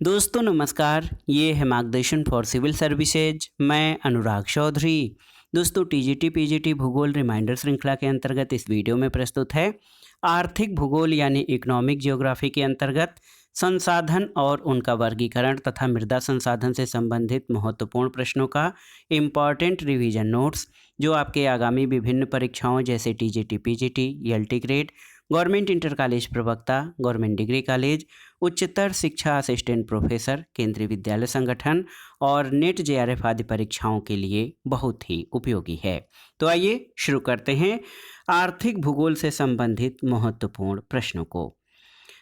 दोस्तों नमस्कार, ये है मार्गदर्शन फॉर सिविल सर्विसेज। मैं अनुराग चौधरी। दोस्तों टीजीटी पीजीटी भूगोल रिमाइंडर श्रृंखला के अंतर्गत इस वीडियो में प्रस्तुत है आर्थिक भूगोल यानी इकोनॉमिक ज्योग्राफी के अंतर्गत संसाधन और उनका वर्गीकरण तथा मृदा संसाधन से संबंधित महत्वपूर्ण प्रश्नों का इम्पॉर्टेंट रिवीजन नोट्स, जो आपके आगामी विभिन्न परीक्षाओं जैसे TGT PGT, ELT grade, government inter college प्रवक्ता, गवर्नमेंट डिग्री कॉलेज, उच्चतर शिक्षा असिस्टेंट प्रोफेसर, केंद्रीय विद्यालय संगठन और नेट जेआरएफ आदि परीक्षाओं के लिए बहुत ही उपयोगी है। तो आइए शुरू करते हैं आर्थिक भूगोल से संबंधित महत्वपूर्ण प्रश्नों को।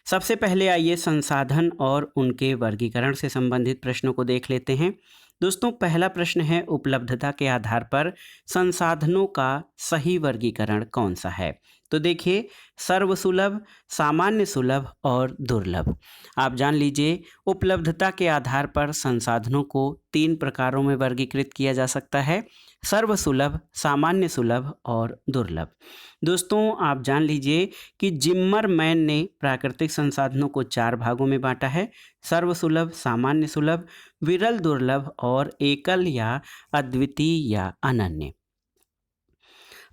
सबसे पहले आइए संसाधन और उनके वर्गीकरण से संबंधित प्रश्नों को देख लेते हैं। दोस्तों पहला प्रश्न है, उपलब्धता के आधार पर संसाधनों का सही वर्गीकरण कौन सा है? तो देखिए, सर्वसुलभ, सामान्य सुलभ और दुर्लभ। आप जान लीजिए, उपलब्धता के आधार पर संसाधनों को 3 प्रकारों में वर्गीकृत किया जा सकता है: सर्वसुलभ, सामान्य सुलभ और दुर्लभ। दोस्तों आप जान लीजिए कि जिम्मरमैन ने प्राकृतिक संसाधनों को 4 भागों में बांटा है: सर्वसुलभ, सामान्य सुलभ, विरल दुर्लभ और एकल या अद्वितीय या अनन्य।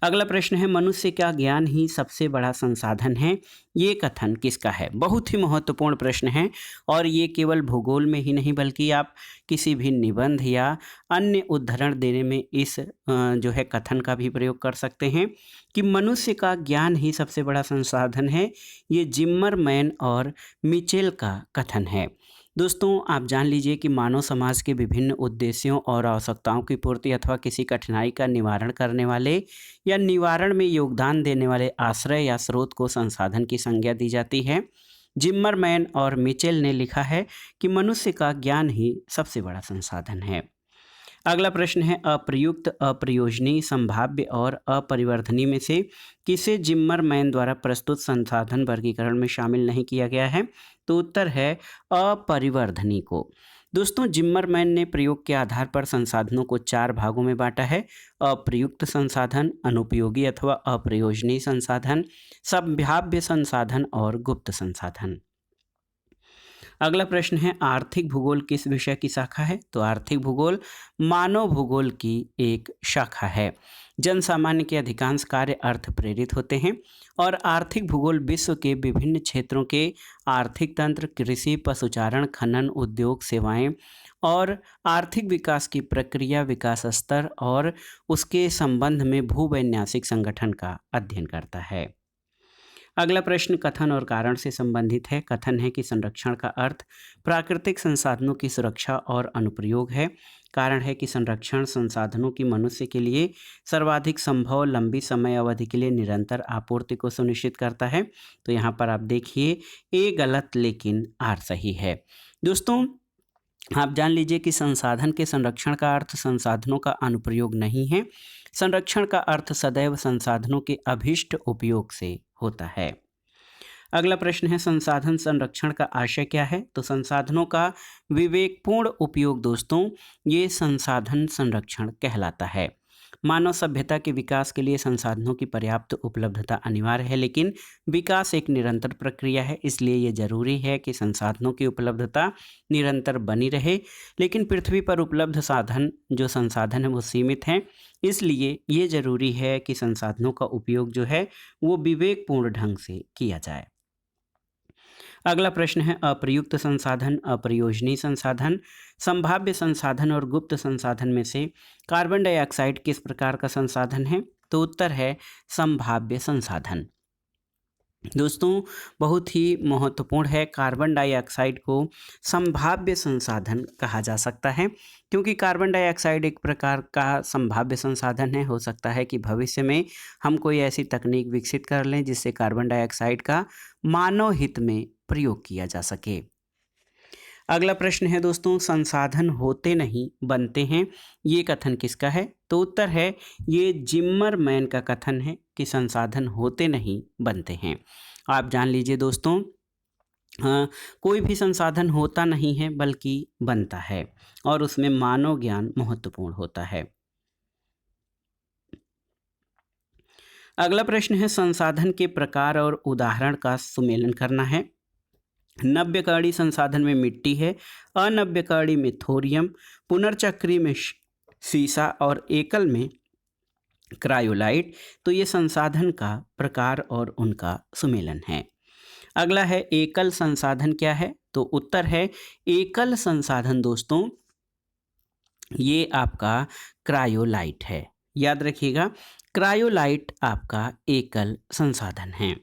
अगला प्रश्न है, मनुष्य का ज्ञान ही सबसे बड़ा संसाधन है, ये कथन किसका है? बहुत ही महत्वपूर्ण प्रश्न है और ये केवल भूगोल में ही नहीं बल्कि आप किसी भी निबंध या अन्य उद्धरण देने में इस जो है कथन का भी प्रयोग कर सकते हैं कि मनुष्य का ज्ञान ही सबसे बड़ा संसाधन है। ये जिम्मरमैन और मिचेल का कथन है। दोस्तों आप जान लीजिए कि मानव समाज के विभिन्न उद्देश्यों और आवश्यकताओं की पूर्ति अथवा किसी कठिनाई का निवारण करने वाले या निवारण में योगदान देने वाले आश्रय या स्रोत को संसाधन की संज्ञा दी जाती है। जिम्मरमैन और मिचेल ने लिखा है कि मनुष्य का ज्ञान ही सबसे बड़ा संसाधन है। अगला प्रश्न है, अप्रयुक्त, अप्रयोजनीय, संभाव्य और अपरिवर्धनीय में से किसे जिम्मरमैन द्वारा प्रस्तुत संसाधन वर्गीकरण में शामिल नहीं किया गया है? तो उत्तर है अपरिवर्धनीय को। दोस्तों जिम्मरमैन ने प्रयोग के आधार पर संसाधनों को 4 भागों में बांटा है: अप्रयुक्त संसाधन, अनुपयोगी अथवा अप्रयोजनीय संसाधन, संभाव्य संसाधन और गुप्त संसाधन। अगला प्रश्न है, आर्थिक भूगोल किस विषय की शाखा है? तो आर्थिक भूगोल मानव भूगोल की एक शाखा है। जन सामान्य के अधिकांश कार्य अर्थ प्रेरित होते हैं और आर्थिक भूगोल विश्व के विभिन्न क्षेत्रों के आर्थिक तंत्र, कृषि, पशुचारण, खनन, उद्योग, सेवाएं और आर्थिक विकास की प्रक्रिया, विकास स्तर और उसके संबंध में भूवैन्यासिक संगठन का अध्ययन करता है। अगला प्रश्न कथन और कारण से संबंधित है। कथन है कि संरक्षण का अर्थ प्राकृतिक संसाधनों की सुरक्षा और अनुप्रयोग है। कारण है कि संरक्षण संसाधनों की मनुष्य के लिए सर्वाधिक संभव लंबी समय अवधि के लिए निरंतर आपूर्ति को सुनिश्चित करता है। तो यहाँ पर आप देखिए, ए गलत लेकिन आर सही है। दोस्तों आप जान लीजिए कि संसाधन के संरक्षण का अर्थ संसाधनों का अनुप्रयोग नहीं है। संरक्षण का अर्थ सदैव संसाधनों के अभिष्ट उपयोग से होता है। अगला प्रश्न है, संसाधन संरक्षण का आशय क्या है? तो संसाधनों का विवेकपूर्ण उपयोग दोस्तों ये संसाधन संरक्षण कहलाता है। मानव सभ्यता के विकास के लिए संसाधनों की पर्याप्त उपलब्धता अनिवार्य है, लेकिन विकास एक निरंतर प्रक्रिया है, इसलिए ये जरूरी है कि संसाधनों की उपलब्धता निरंतर बनी रहे। लेकिन पृथ्वी पर उपलब्ध साधन जो संसाधन है वो सीमित हैं, इसलिए ये जरूरी है कि संसाधनों का उपयोग जो है वो विवेकपूर्ण ढंग से किया जाए। अगला प्रश्न है, अप्रयुक्त संसाधन, अप्रयोजनीय संसाधन, संभाव्य संसाधन और गुप्त संसाधन में से कार्बन डाइऑक्साइड किस प्रकार का संसाधन है? तो उत्तर है संभाव्य संसाधन। दोस्तों बहुत ही महत्वपूर्ण है, कार्बन डाइऑक्साइड को संभाव्य संसाधन कहा जा सकता है क्योंकि कार्बन डाइऑक्साइड एक प्रकार का संभाव्य संसाधन है। हो सकता है कि भविष्य में हम कोई ऐसी तकनीक विकसित कर लें जिससे कार्बन डाइऑक्साइड का मानव हित में प्रयोग किया जा सके। अगला प्रश्न है दोस्तों, संसाधन होते नहीं बनते हैं, ये कथन किसका है? तो उत्तर है ये जिम्मरमैन का कथन है कि संसाधन होते नहीं बनते हैं। आप जान लीजिए दोस्तों, कोई भी संसाधन होता नहीं है बल्कि बनता है और उसमें मानव ज्ञान महत्वपूर्ण होता है। अगला प्रश्न है, संसाधन के प्रकार और उदाहरण का सुमेलन करना है। नव्यकर्णी संसाधन में मिट्टी है, अनव्यकर्णी में थोरियम, पुनर्चक्री में सीसा और एकल में क्रायोलाइट। तो ये संसाधन का प्रकार और उनका सुमेलन है। अगला है एकल संसाधन क्या है, तो उत्तर है एकल संसाधन दोस्तों ये आपका क्रायोलाइट है। याद रखिएगा, क्रायोलाइट आपका एकल संसाधन है।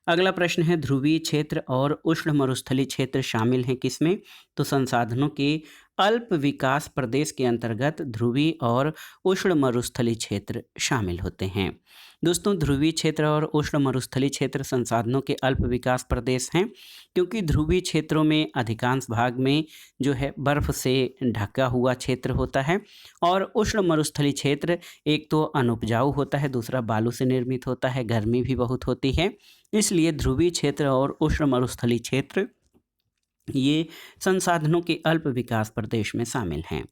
अगला प्रश्न है ध्रुवीय क्षेत्र और उष्ण मरुस्थलीय क्षेत्र शामिल हैं किसमें, तो संसाधनों के अल्प विकास प्रदेश के अंतर्गत ध्रुवीय और उष्ण मरुस्थलीय क्षेत्र शामिल होते हैं। दोस्तों ध्रुवीय क्षेत्र और उष्ण मरुस्थलीय क्षेत्र संसाधनों के अल्प विकास प्रदेश हैं, क्योंकि ध्रुवीय क्षेत्रों में अधिकांश भाग में जो है बर्फ से ढका हुआ क्षेत्र होता है और उष्ण मरुस्थलीय क्षेत्र एक तो अनुपजाऊ होता है, दूसरा बालू से निर्मित होता है, गर्मी भी बहुत होती है। इसलिए ध्रुवीय क्षेत्र और उष्ण मरुस्थलीय क्षेत्र ये संसाधनों के अल्प विकास प्रदेश में शामिल हैं।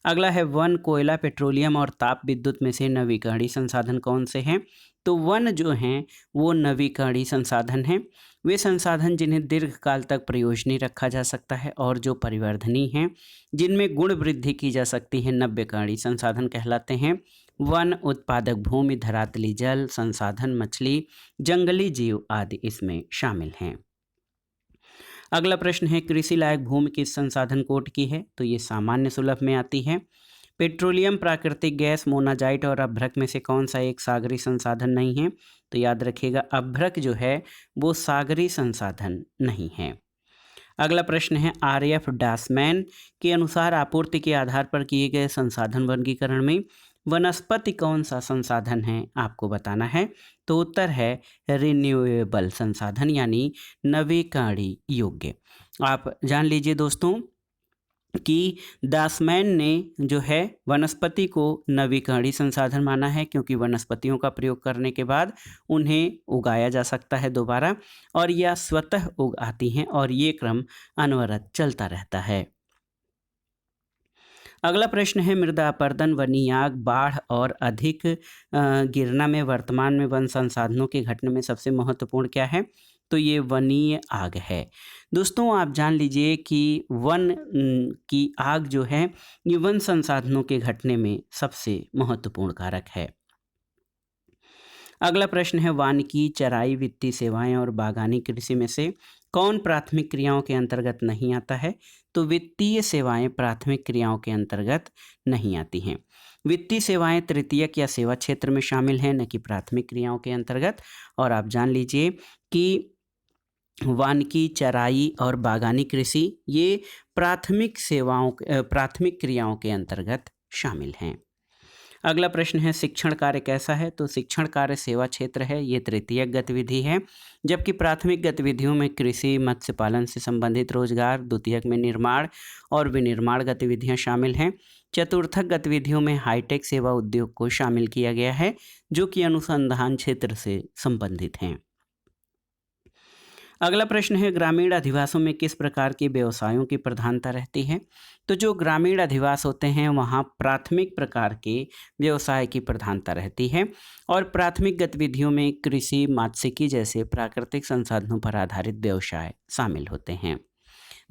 अगला है वन, कोयला, पेट्रोलियम और ताप विद्युत में से नवीकरणीय संसाधन कौन से हैं, तो वन जो हैं वो नवीकरणीय संसाधन हैं। वे संसाधन जिन्हें दीर्घकाल तक प्रयोजनीय रखा जा सकता है और जो परिवर्धनीय हैं, जिनमें गुण वृद्धि की जा सकती है, नव्यकरणीय संसाधन कहलाते हैं। वन, उत्पादक भूमि, धरातली जल संसाधन, मछली, जंगली जीव आदि इसमें शामिल हैं। अगला प्रश्न है कृषि लायक भूमि किस संसाधन कोट की है, तो ये सामान्य सुलभ में आती है। पेट्रोलियम, प्राकृतिक गैस, मोनाजाइट और अभ्रक में से कौन सा एक सागरी संसाधन नहीं है, तो याद रखिएगा अभ्रक जो है वो सागरी संसाधन नहीं है। अगला प्रश्न है आरएफ डासमैन के अनुसार आपूर्ति के आधार पर किए गए संसाधन वर्गीकरण में वनस्पति कौन सा संसाधन है आपको बताना है, तो उत्तर है रिन्यूएबल संसाधन यानी नवीकरणीय योग्य। आप जान लीजिए दोस्तों कि दासमैन ने जो है वनस्पति को नवीकरणीय संसाधन माना है, क्योंकि वनस्पतियों का प्रयोग करने के बाद उन्हें उगाया जा सकता है दोबारा और यह स्वतः उग आती हैं और ये क्रम अनवरत चलता रहता है। अगला प्रश्न है मृदा अपरदन, वन्यआग, बाढ़ और अधिक गिरना में वर्तमान में वन संसाधनों के घटने में सबसे महत्वपूर्ण क्या है, तो ये वन्य आग है। दोस्तों आप जान लीजिए कि वन की आग जो है ये वन संसाधनों के घटने में सबसे महत्वपूर्ण कारक है। अगला प्रश्न है वानिकी, चराई, वित्तीय सेवाएं और बागानी कृषि में से कौन प्राथमिक क्रियाओं के अंतर्गत नहीं आता है, तो वित्तीय सेवाएं प्राथमिक क्रियाओं के अंतर्गत नहीं आती हैं। वित्तीय सेवाएं तृतीयक या सेवा क्षेत्र में शामिल हैं, न कि प्राथमिक क्रियाओं के अंतर्गत। और आप जान लीजिए कि वानिकी, चराई और बागानी कृषि ये प्राथमिक क्रियाओं के अंतर्गत शामिल हैं। अगला प्रश्न है शिक्षण कार्य कैसा है, तो शिक्षण कार्य सेवा क्षेत्र है, ये तृतीयक गतिविधि है। जबकि प्राथमिक गतिविधियों में कृषि, मत्स्य पालन से संबंधित रोजगार, द्वितीयक में निर्माण और विनिर्माण गतिविधियां शामिल हैं। चतुर्थक गतिविधियों में हाईटेक सेवा उद्योग को शामिल किया गया है, जो कि अनुसंधान क्षेत्र से संबंधित हैं। अगला प्रश्न है ग्रामीण अधिवासों में किस प्रकार के व्यवसायों की प्रधानता रहती है, तो जो ग्रामीण अधिवास होते हैं वहाँ प्राथमिक प्रकार के व्यवसाय की प्रधानता रहती है और प्राथमिक गतिविधियों में कृषि, मात्स्यिकी जैसे प्राकृतिक संसाधनों पर आधारित व्यवसाय शामिल होते हैं।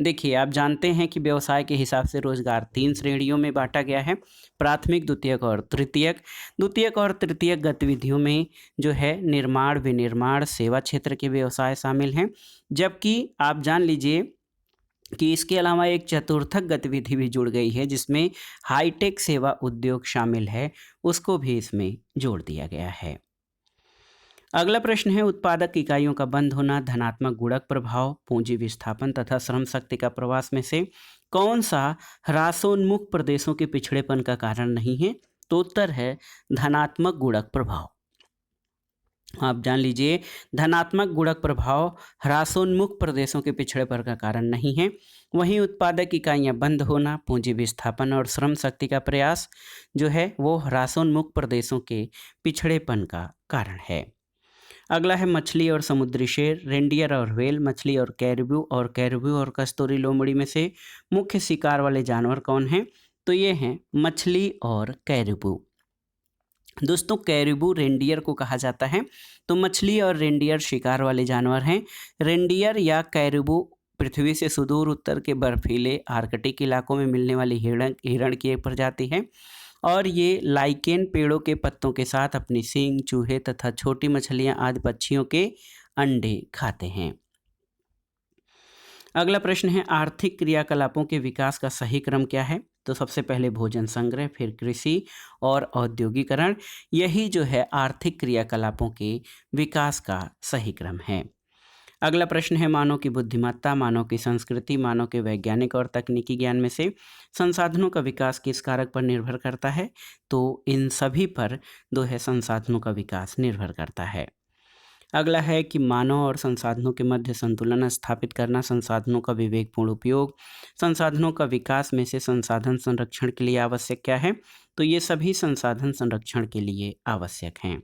देखिए आप जानते हैं कि व्यवसाय के हिसाब से रोजगार 3 श्रेणियों में बांटा गया है, प्राथमिक, द्वितीयक और तृतीयक। द्वितीयक और तृतीयक गतिविधियों में जो है निर्माण, विनिर्माण, सेवा क्षेत्र के व्यवसाय शामिल हैं। जबकि आप जान लीजिए कि इसके अलावा एक चतुर्थक गतिविधि भी जुड़ गई है जिसमें हाईटेक सेवा उद्योग शामिल है, उसको भी इसमें जोड़ दिया गया है। अगला प्रश्न है उत्पादक इकाइयों का बंद होना, धनात्मक गुणक प्रभाव, पूंजी विस्थापन तथा श्रम शक्ति का प्रवास में से कौन सा ह्रासोन्मुख प्रदेशों के पिछड़ेपन का कारण नहीं है, तो उत्तर है धनात्मक गुणक प्रभाव। आप जान लीजिए धनात्मक गुणक प्रभाव ह्रासोन्मुख प्रदेशों के पिछड़ेपन का कारण नहीं है। वहीं उत्पादक इकाइयां बंद होना, पूंजी विस्थापन और श्रम शक्ति का प्रयास जो है वो ह्रासोन्मुख प्रदेशों के पिछड़ेपन का कारण है। अगला है मछली और समुद्री शेर, रेंडियर और व्हेल, मछली और कैरिब्यू और कस्तूरी लोमड़ी में से मुख्य शिकार वाले जानवर कौन हैं, तो ये हैं मछली और कैरिब्यू। दोस्तों कैरिबू रेंडियर को कहा जाता है। तो मछली और रेंडियर शिकार वाले जानवर हैं। रेंडियर या कैरिबू पृथ्वी से सुदूर उत्तर के बर्फीले आर्कटिक इलाकों में मिलने वाली हिरण की एक प्रजाति है और ये लाइकेन पेड़ों के पत्तों के साथ अपनी सींग, चूहे तथा छोटी मछलियां आदि पक्षियों के अंडे खाते हैं। अगला प्रश्न है आर्थिक क्रियाकलापों के विकास का सही क्रम क्या है? तो सबसे पहले भोजन संग्रह, फिर कृषि और औद्योगिकरण। यही जो है आर्थिक क्रियाकलापों के विकास का सही क्रम है। अगला प्रश्न है मानव की बुद्धिमत्ता, मानव की संस्कृति, मानव के वैज्ञानिक और तकनीकी ज्ञान में से संसाधनों का विकास किस कारक पर निर्भर करता है? तो इन सभी पर जो है संसाधनों का विकास निर्भर करता है। अगला है कि मानव और संसाधनों के मध्य संतुलन स्थापित करना, संसाधनों का विवेकपूर्ण उपयोग, संसाधनों का विकास में से संसाधन संरक्षण के लिए आवश्यक क्या है? तो ये सभी संसाधन संरक्षण के लिए आवश्यक हैं।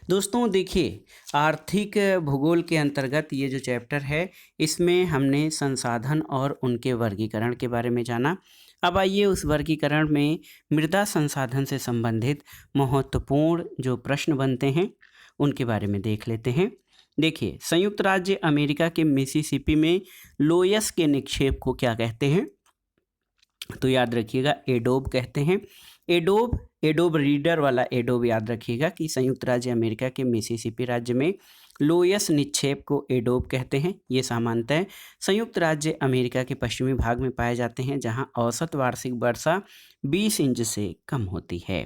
दोस्तों देखिए, आर्थिक भूगोल के अंतर्गत ये जो चैप्टर है इसमें हमने संसाधन और उनके वर्गीकरण के बारे में जाना। अब आइए उस वर्गीकरण में मृदा संसाधन से संबंधित महत्वपूर्ण जो प्रश्न बनते हैं उनके बारे में देख लेते हैं। देखिए, संयुक्त राज्य अमेरिका के मिसिसिपी में लोयस के निक्षेप को क्या कहते हैं? तो याद रखिएगा एडोब कहते हैं। एडोब रीडर वाला एडोब याद रखिएगा कि संयुक्त राज्य अमेरिका के मिसिसिपी राज्य में लोयस निक्षेप को एडोब कहते हैं। ये सामान्यतः संयुक्त राज्य अमेरिका के पश्चिमी भाग में पाए जाते हैं जहां औसत वार्षिक वर्षा 20 इंच से कम होती है।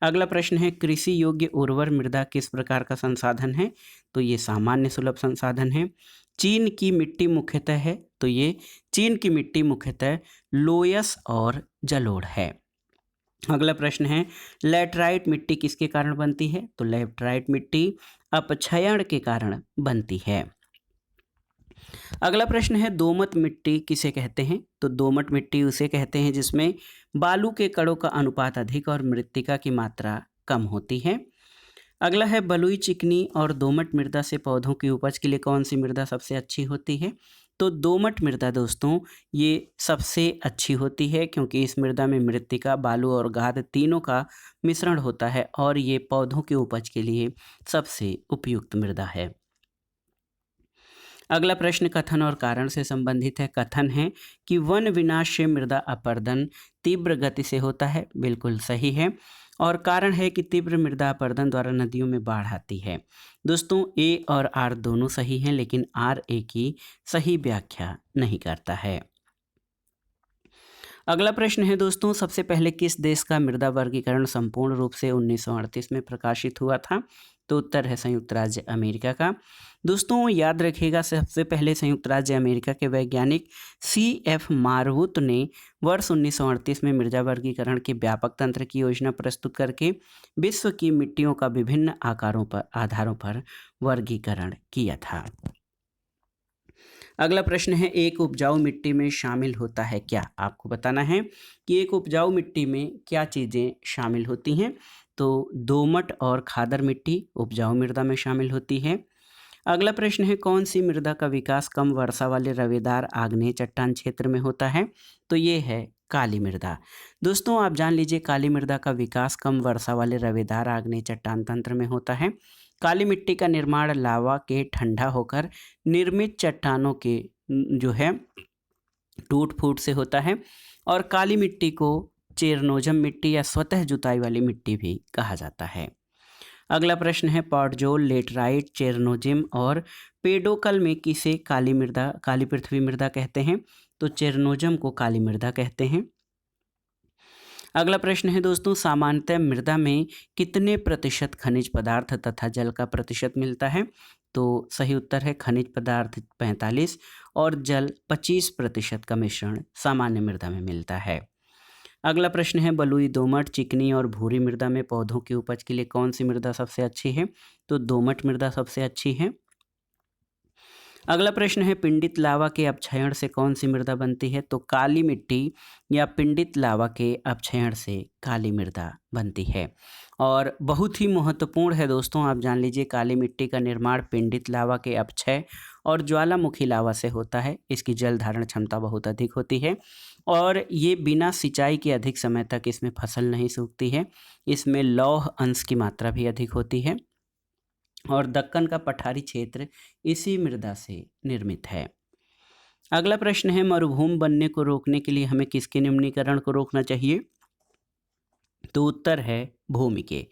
अगला प्रश्न है कृषि योग्य उर्वर मृदा किस प्रकार का संसाधन है? तो ये सामान्य सुलभ संसाधन है। चीन की मिट्टी मुख्यतः है, तो ये चीन की मिट्टी मुख्यतः लोयस और जलोढ़ है। अगला प्रश्न है लैटराइट मिट्टी किसके कारण बनती है? तो लैटराइट मिट्टी अपक्षयण के कारण बनती है। अगला प्रश्न है दोमट मिट्टी किसे कहते हैं? तो दोमट मिट्टी उसे कहते हैं जिसमें बालू के कणों का अनुपात अधिक और मृत्तिका की मात्रा कम होती है। अगला है बलुई, चिकनी और दोमट मृदा से पौधों की उपज के लिए कौन सी मृदा सबसे अच्छी होती है? तो दोमट मृदा दोस्तों ये सबसे अच्छी होती है क्योंकि इस मृदा में मृत्तिका, बालू और गाद तीनों का मिश्रण होता है और ये पौधों की उपज के लिए सबसे उपयुक्त मृदा है। अगला प्रश्न कथन और कारण से संबंधित है। कथन है कि वन विनाश से मृदा अपरदन तीव्र गति से होता है, बिल्कुल सही है। और कारण है कि तीव्र मृदा अपरदन द्वारा नदियों में बाढ़ आती है। दोस्तों ए और आर दोनों सही हैं लेकिन आर ए की सही व्याख्या नहीं करता है। अगला प्रश्न है दोस्तों सबसे पहले किस देश का मृदा वर्गीकरण संपूर्ण रूप से 1938 में प्रकाशित हुआ था? तो उत्तर है संयुक्त राज्य अमेरिका का। दोस्तों याद रखिएगा सबसे पहले संयुक्त राज्य अमेरिका के वैज्ञानिक C.F. मारवुत ने वर्ष 1938 में मृदा वर्गीकरण के व्यापक तंत्र की योजना प्रस्तुत करके विश्व की मिट्टियों का विभिन्न आधारों पर वर्गीकरण किया था। अगला प्रश्न है एक उपजाऊ मिट्टी में शामिल होता है क्या? आपको बताना है कि एक उपजाऊ मिट्टी में क्या चीज़ें शामिल होती हैं। तो दोमट और खादर मिट्टी उपजाऊ मृदा में शामिल होती है। अगला प्रश्न है कौन सी मृदा का विकास कम वर्षा वाले रवेदार आग्नेय चट्टान क्षेत्र में होता है? तो ये है काली मृदा। दोस्तों आप जान लीजिए काली मृदा का विकास कम वर्षा वाले रवेदार आग्नेय चट्टान तंत्र में होता है। काली मिट्टी का निर्माण लावा के ठंडा होकर निर्मित चट्टानों के जो है टूट फूट से होता है और काली मिट्टी को चेरनोजम मिट्टी या स्वतः जुताई वाली मिट्टी भी कहा जाता है। अगला प्रश्न है पॉटजोल, लेटराइट, चेरनोजिम और पेडोकल में किसे काली पृथ्वी मृदा कहते हैं? तो चेरनोजम को काली मृदा कहते हैं। अगला प्रश्न है दोस्तों सामान्यतः मृदा में कितने प्रतिशत खनिज पदार्थ तथा जल का प्रतिशत मिलता है? तो सही उत्तर है खनिज पदार्थ 45 और जल 25% का मिश्रण सामान्य मृदा में मिलता है। अगला प्रश्न है बलुई, दोमट, चिकनी और भूरी मृदा में पौधों की उपज के लिए कौन सी मृदा सबसे अच्छी है? तो दोमट मृदा सबसे अच्छी है। अगला प्रश्न है पिंडित लावा के अपक्षयण से कौन सी मृदा बनती है? तो काली मिट्टी या पिंडित लावा के अपक्षयण से काली मृदा बनती है। और बहुत ही महत्वपूर्ण है दोस्तों आप जान लीजिए काली मिट्टी का निर्माण पिंडित लावा के अपक्षय और ज्वालामुखी लावा से होता है। इसकी जल धारण क्षमता बहुत अधिक होती है और ये बिना सिंचाई के अधिक समय तक इसमें फसल नहीं सूखती है। इसमें लौह अंश की मात्रा भी अधिक होती है और दक्कन का पठारी क्षेत्र इसी मृदा से निर्मित है। अगला प्रश्न है, मरुभूमि बनने को रोकने के लिए हमें किसके निम्नीकरण को रोकना चाहिए? तो उत्तर है भूमि के।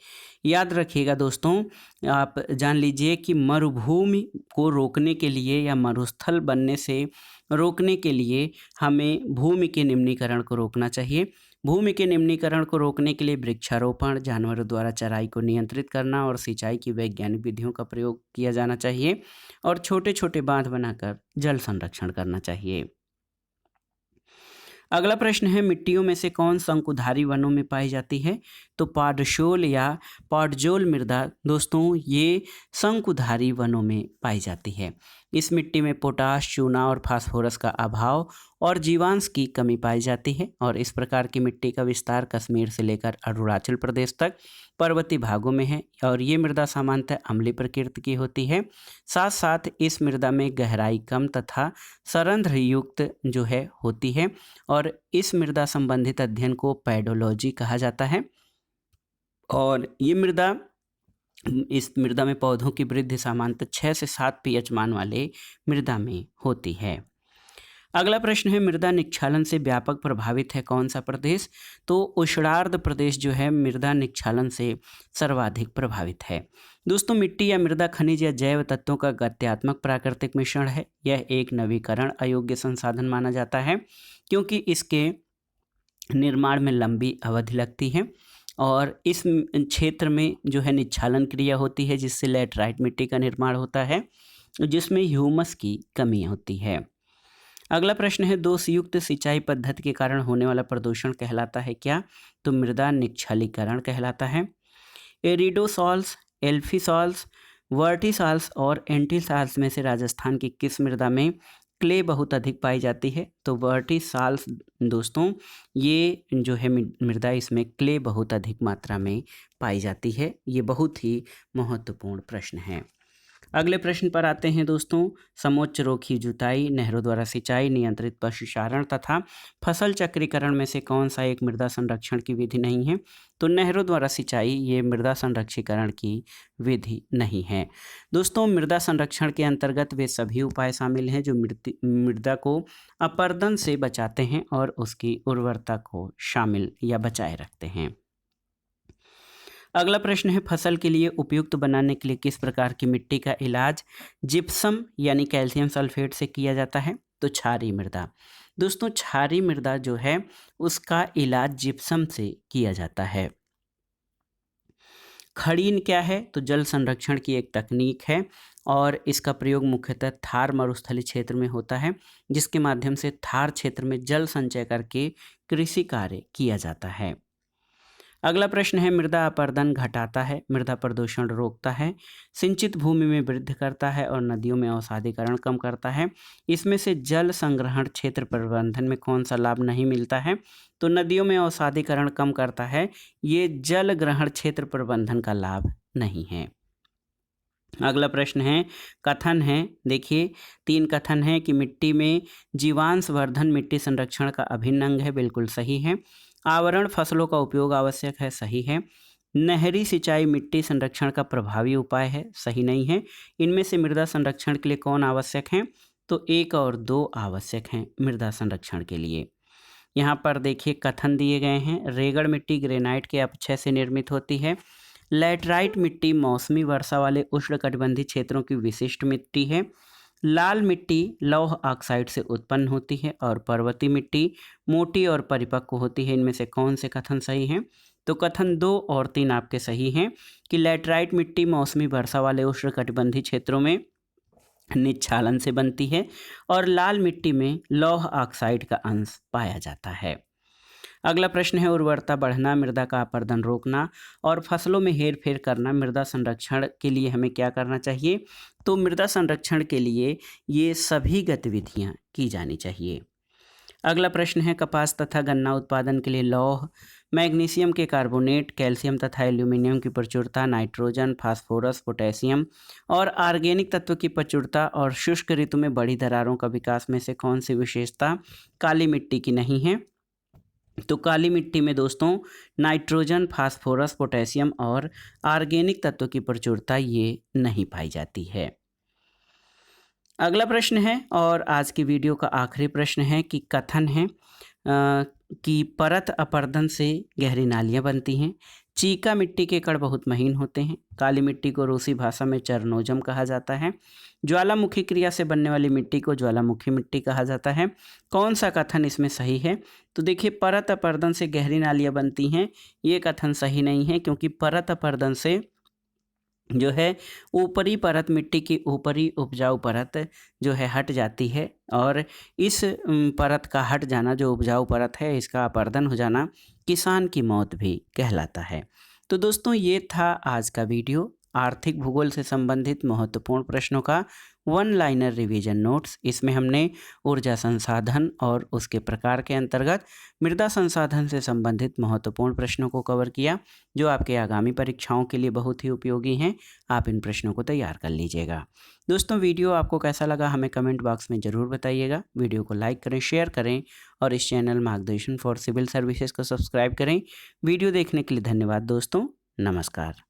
याद रखिएगा दोस्तों, आप जान लीजिए कि मरुभूमि को रोकने के लिए या मरुस्थल बनने से रोकने के लिए हमें भूमि के निम्नीकरण को रोकना चाहिए। भूमि के निम्नीकरण को रोकने के लिए वृक्षारोपण, जानवरों द्वारा चराई को नियंत्रित करना और सिंचाई की वैज्ञानिक विधियों का प्रयोग किया जाना चाहिए और छोटे छोटे बांध बनाकर जल संरक्षण करना चाहिए। अगला प्रश्न है, मिट्टियों में से कौन शंकुधारी वनों में पाई जाती है? तो पाडशोल या पॉडजोल मृदा दोस्तों ये शंकुधारी वनों में पाई जाती है। इस मिट्टी में पोटाश, चूना और फास्फोरस का अभाव और जीवांश की कमी पाई जाती है और इस प्रकार की मिट्टी का विस्तार कश्मीर से लेकर अरुणाचल प्रदेश तक पर्वतीय भागों में है और ये मृदा सामान्यतः अम्लीय प्रकृति की होती है। साथ साथ इस मृदा में गहराई कम तथा सरंध्र युक्त जो है होती है और इस मृदा संबंधित अध्ययन को पैडोलॉजी कहा जाता है और ये इस मृदा में पौधों की वृद्धि सामान्यतः 6 से 7 pH मान वाले मृदा में होती है। अगला प्रश्न है, मृदा निक्षालन से व्यापक प्रभावित है कौन सा प्रदेश? तो उष्णार्ध प्रदेश जो है मृदा निक्षालन से सर्वाधिक प्रभावित है। दोस्तों मिट्टी या मृदा खनिज या जैव तत्वों का गत्यात्मक प्राकृतिक मिश्रण है। यह एक नवीकरण अयोग्य संसाधन माना जाता है क्योंकि इसके निर्माण में लंबी अवधि लगती है और इस क्षेत्र में जो है निक्षालन क्रिया होती है जिससे लैटराइट मिट्टी का निर्माण होता है जिसमें ह्यूमस की कमी होती है। अगला प्रश्न है, दोषयुक्त सिंचाई पद्धति के कारण होने वाला प्रदूषण कहलाता है क्या? तो मृदा निक्षालीकरण कहलाता है। एरिडोसॉल्स, एल्फीसॉल्स, वर्टिसॉल्स और एंटीसॉल्स में से राजस्थान की किस मृदा में क्ले बहुत अधिक पाई जाती है? तो वर्टिसॉल्स दोस्तों ये जो है मृदा इसमें क्ले बहुत अधिक मात्रा में पाई जाती है। ये बहुत ही महत्वपूर्ण प्रश्न है। अगले प्रश्न पर आते हैं दोस्तों, समोच्च रोखी जुताई, नहरों द्वारा सिंचाई, नियंत्रित पशुचारण तथा फसल चक्रीकरण में से कौन सा एक मृदा संरक्षण की विधि नहीं है? तो नहरों द्वारा सिंचाई ये मृदा संरक्षीकरण की विधि नहीं है। दोस्तों मृदा संरक्षण के अंतर्गत वे सभी उपाय शामिल हैं जो मृदा को अपरदन से बचाते हैं और उसकी उर्वरता को शामिल या बचाए रखते हैं। अगला प्रश्न है, फसल के लिए उपयुक्त बनाने के लिए किस प्रकार की मिट्टी का इलाज जिप्सम यानी कैल्शियम सल्फेट से किया जाता है? तो क्षारीय मृदा। दोस्तों क्षारीय मृदा जो है उसका इलाज जिप्सम से किया जाता है। खड़ीन क्या है? तो जल संरक्षण की एक तकनीक है और इसका प्रयोग मुख्यतः थार मरुस्थलीय क्षेत्र में होता है जिसके माध्यम से थार क्षेत्र में जल संचय करके कृषि कार्य किया जाता है। अगला प्रश्न है, मृदा अपरदन घटाता है, मृदा प्रदूषण रोकता है, सिंचित भूमि में वृद्धि करता है और नदियों में अवसादीकरण कम करता है। इसमें से जल संग्रहण क्षेत्र प्रबंधन में कौन सा लाभ नहीं मिलता है? तो नदियों में अवसादीकरण कम करता है, ये जल ग्रहण क्षेत्र प्रबंधन का लाभ नहीं है। अगला प्रश्न है, कथन है, देखिए 3 कथन है कि मिट्टी में जीवांश वर्धन मिट्टी संरक्षण का अभिन्न अंग है, बिल्कुल सही है। आवरण फसलों का उपयोग आवश्यक है, सही है। नहरी सिंचाई मिट्टी संरक्षण का प्रभावी उपाय है, सही नहीं है। इनमें से मृदा संरक्षण के लिए कौन आवश्यक है? तो 1 और 2 आवश्यक हैं मृदा संरक्षण के लिए। यहाँ पर देखिए कथन दिए गए हैं, रेगड़ मिट्टी ग्रेनाइट के अपक्षय से निर्मित होती है। लैटराइट मिट्टी मौसमी वर्षा वाले उष्णकटिबंधीय क्षेत्रों की विशिष्ट मिट्टी है। लाल मिट्टी लौह ऑक्साइड से उत्पन्न होती है और पर्वतीय मिट्टी मोटी और परिपक्व होती है। इनमें से कौन से कथन सही हैं? तो कथन 2 और 3 आपके सही हैं कि लैटराइट मिट्टी मौसमी वर्षा वाले उष्णकटिबंधीय क्षेत्रों में निक्षालन से बनती है और लाल मिट्टी में लौह ऑक्साइड का अंश पाया जाता है। अगला प्रश्न है, उर्वरता बढ़ना, मृदा का अपरदन रोकना और फसलों में हेरफेर करना मृदा संरक्षण के लिए हमें क्या करना चाहिए? तो मृदा संरक्षण के लिए ये सभी गतिविधियां की जानी चाहिए। अगला प्रश्न है कपास तथा गन्ना उत्पादन के लिए लौह, मैग्नीशियम के कार्बोनेट, कैल्शियम तथा एल्यूमिनियम की प्रचुरता, नाइट्रोजन, फास्फोरस, पोटेशियम और ऑर्गेनिक तत्व की प्रचुरता और शुष्क ऋतु में बड़ी दरारों का विकास में से कौन सी विशेषता काली मिट्टी की नहीं है? तो काली मिट्टी में दोस्तों नाइट्रोजन, फास्फोरस, पोटेशियम और ऑर्गेनिक तत्व की प्रचुरता ये नहीं पाई जाती है। अगला प्रश्न है और आज की वीडियो का आखिरी प्रश्न है कि कथन है कि परत अपरदन से गहरी नालियाँ बनती हैं। चीका मिट्टी के कण बहुत महीन होते हैं। काली मिट्टी को रूसी भाषा में चरनोजम कहा जाता है। ज्वालामुखी क्रिया से बनने वाली मिट्टी को ज्वालामुखी मिट्टी कहा जाता है। कौन सा कथन इसमें सही है? तो देखिए, परत अपरदन से गहरी नालियाँ बनती हैं, ये कथन सही नहीं है, क्योंकि परत अपरदन से जो है ऊपरी परत, मिट्टी की ऊपरी उपजाऊ परत जो है हट जाती है और इस परत का हट जाना, जो उपजाऊ परत है, इसका अपरदन हो जाना किसान की मौत भी कहलाता है। तो दोस्तों ये था आज का वीडियो, आर्थिक भूगोल से संबंधित महत्वपूर्ण प्रश्नों का वन लाइनर रिवीजन नोट्स। इसमें हमने ऊर्जा संसाधन और उसके प्रकार के अंतर्गत मृदा संसाधन से संबंधित महत्वपूर्ण प्रश्नों को कवर किया, जो आपके आगामी परीक्षाओं के लिए बहुत ही उपयोगी हैं। आप इन प्रश्नों को तैयार कर लीजिएगा। दोस्तों वीडियो आपको कैसा लगा हमें कमेंट बॉक्स में ज़रूर बताइएगा। वीडियो को लाइक करें, शेयर करें और इस चैनल मार्गदर्शन फॉर सिविल सर्विसेज को सब्सक्राइब करें। वीडियो देखने के लिए धन्यवाद दोस्तों। नमस्कार।